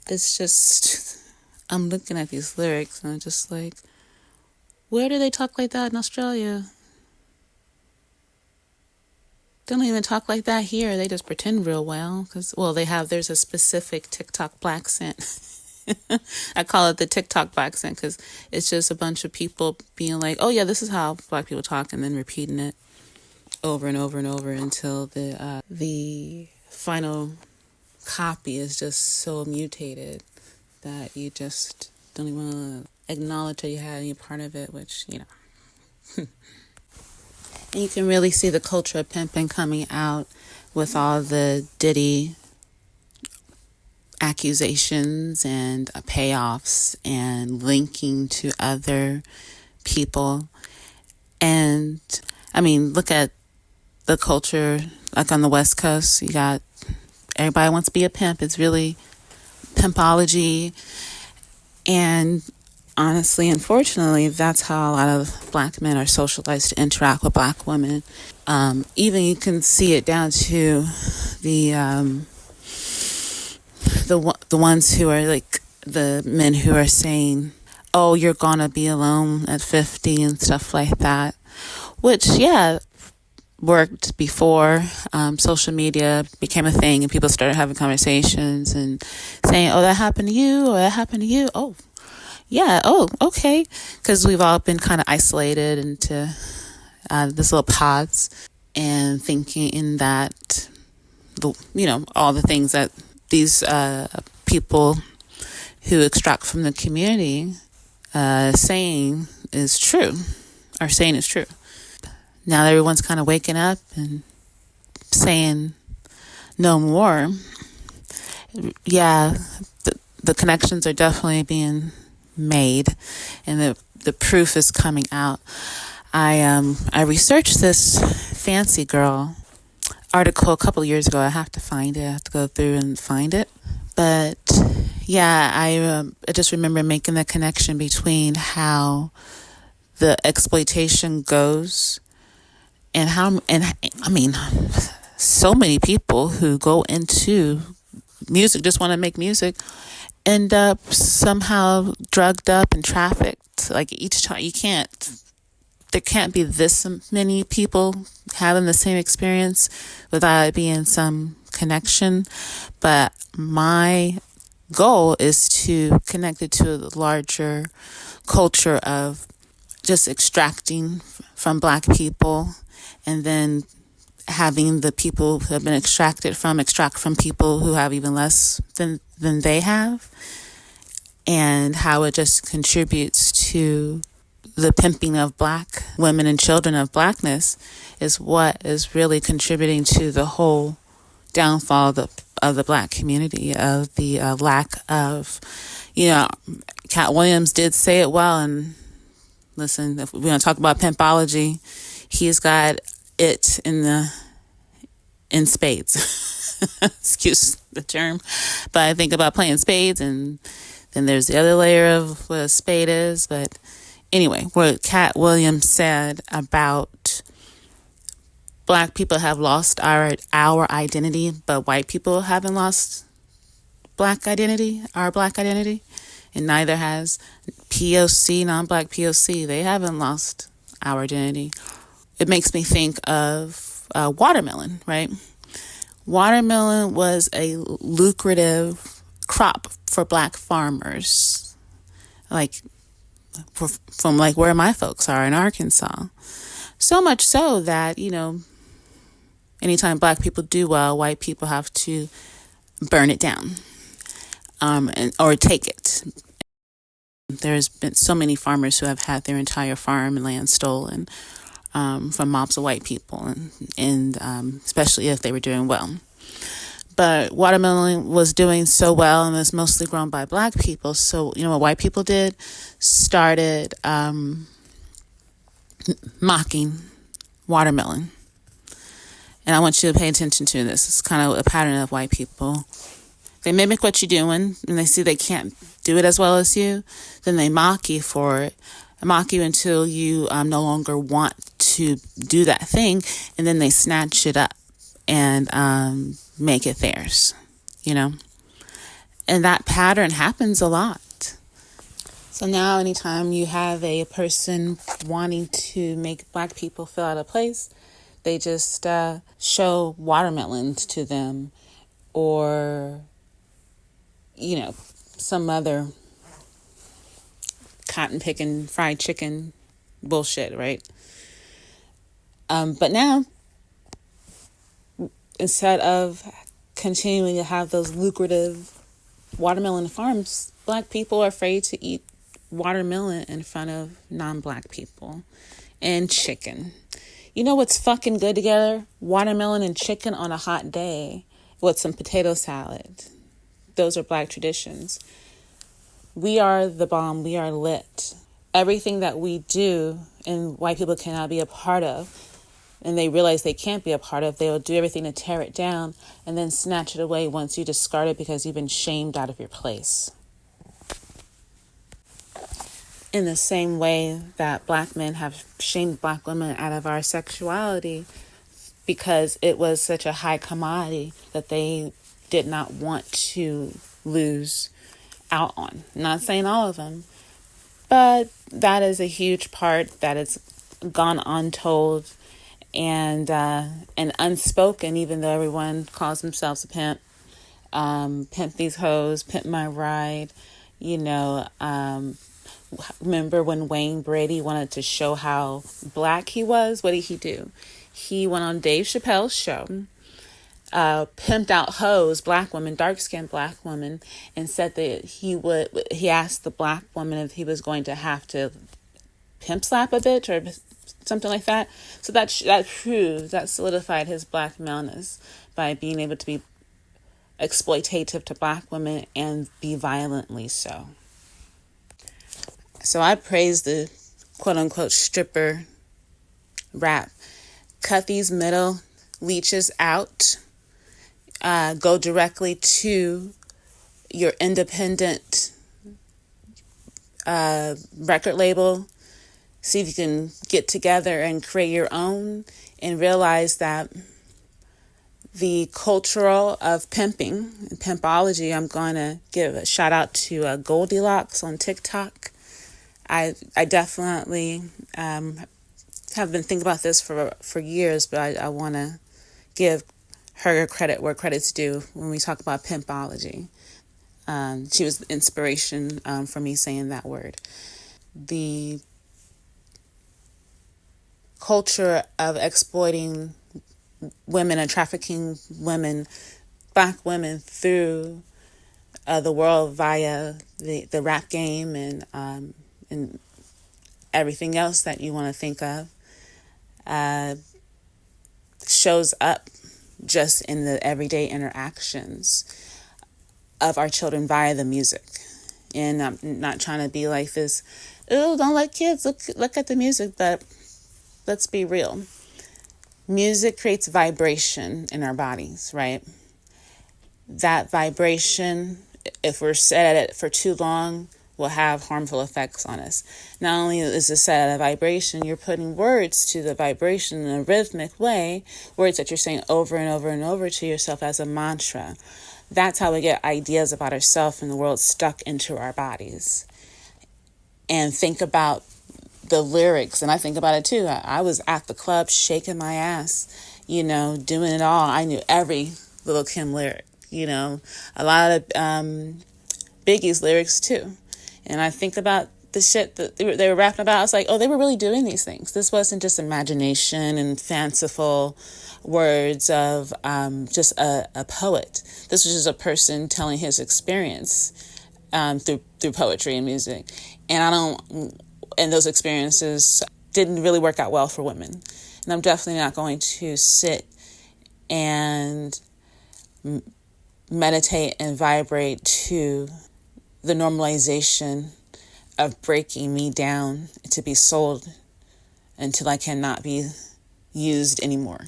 it's just, I'm looking at these lyrics and I'm just like, where do they talk like that in Australia? They don't even talk like that here. They just pretend real well. Cause, well, there's a specific TikTok black accent. I call it the TikTok black accent because it's just a bunch of people being like, oh, yeah, this is how black people talk, and then repeating it over and over and over until the final copy is just so mutated that you just don't even want to acknowledge that you had any part of it, which, And you can really see the culture of pimping coming out with all the Diddy accusations and payoffs and linking to other people. And I mean, look at the culture like on the West Coast. You got everybody wants to be a pimp. It's really pimpology. And honestly, unfortunately, that's how a lot of black men are socialized to interact with black women. Even you can see it down to the the ones who are like the men who are saying, "Oh, you're gonna be alone at 50" and stuff like that. Which, yeah, worked before social media became a thing and people started having conversations and saying, "Oh, that happened to you," or "That happened to you." Oh, yeah. Oh, okay. Because we've all been kind of isolated into these little pods and thinking in that, all the things that these people who extract from the community saying is true, are saying is true. Now that everyone's kind of waking up and saying no more, yeah, the connections are definitely being made and the proof is coming out. I researched this Fancy Girl article a couple of years ago. I have to find it. I have to go through and find it. But yeah, I just remember making the connection between how the exploitation goes and I mean, so many people who go into music, just want to make music, end up somehow drugged up and trafficked. Like each time, there can't be this many people having the same experience without it being some connection. But my goal is to connect it to the larger culture of just extracting from black people and then having the people who have been extract from people who have even less than they have, and how it just contributes to the pimping of black women and children of blackness is what is really contributing to the whole downfall of the black community, of the lack of, Cat Williams did say it well. And listen, if we're going to talk about pimpology, he's got it in spades. Excuse the term. But I think about playing spades, and then there's the other layer of what a spade is. But anyway, what Cat Williams said about black people have lost our identity, but white people haven't lost black identity, our black identity, and neither has POC, non-black POC. They haven't lost our identity. It makes me think of watermelon, right? Watermelon was a lucrative crop for black farmers, like from like where my folks are in Arkansas. So much so that, anytime black people do well, white people have to burn it down, or take it. There's been so many farmers who have had their entire farm and land stolen from mobs of white people, and especially if they were doing well. But watermelon was doing so well and was mostly grown by black people. So, what white people did? Started mocking watermelon. And I want you to pay attention to this. It's kind of a pattern of white people. They mimic what you're doing, and they see they can't do it as well as you. Then they mock you for it. They mock you until you no longer want to do that thing, and then they snatch it up and make it theirs, And that pattern happens a lot. So now anytime you have a person wanting to make Black people feel out of place, they just show watermelons to them, or, some other cotton picking fried chicken bullshit, right? But now, instead of continuing to have those lucrative watermelon farms, Black people are afraid to eat watermelon in front of non-Black people. And chicken. You know what's fucking good together? Watermelon and chicken on a hot day with some potato salad. Those are Black traditions. We are the bomb. We are lit. Everything that we do and white people cannot be a part of, and they realize they can't be a part of, they will do everything to tear it down and then snatch it away once you discard it because you've been shamed out of your place. In the same way that Black men have shamed Black women out of our sexuality because it was such a high commodity that they did not want to lose out on. Not saying all of them, but that is a huge part that has gone untold and unspoken, even though everyone calls themselves a pimp. Pimp these hoes, pimp my ride, remember when Wayne Brady wanted to show how Black he was? What did he do? He went on Dave Chappelle's show, pimped out hoes, Black women, dark-skinned Black women, and said that he asked the Black woman if he was going to have to pimp slap a bitch or something like that. So that solidified his Black maleness by being able to be exploitative to Black women and be violently so. So I praise the quote-unquote stripper rap. Cut these middle leeches out. Go directly to your independent record label. See if you can get together and create your own, and realize that the cultural of pimping and pimpology, I'm going to give a shout out to Goldilocks on TikTok. I definitely have been thinking about this for years, but I want to give her credit where credit's due when we talk about pimpology. She was the inspiration for me saying that word. The culture of exploiting women and trafficking women, Black women, through the world via the rap game and everything else that you want to think of, shows up just in the everyday interactions of our children via the music. And I'm not trying to be like this, oh, don't let kids look at the music, but let's be real. Music creates vibration in our bodies, right? That vibration, if we're set at it for too long, will have harmful effects on us. Not only is it set at a vibration, you're putting words to the vibration in a rhythmic way, words that you're saying over and over and over to yourself as a mantra. That's how we get ideas about ourselves and the world stuck into our bodies. And think about the lyrics, and I think about it too. I was at the club shaking my ass, doing it all. I knew every Lil' Kim lyric, a lot of Biggie's lyrics too. And I think about the shit that they were rapping about. I was like, oh, they were really doing these things. This wasn't just imagination and fanciful words of just a poet. This was just a person telling his experience through poetry and music. And those experiences didn't really work out well for women. And I'm definitely not going to sit and meditate and vibrate to the normalization of breaking me down to be sold until I cannot be used anymore.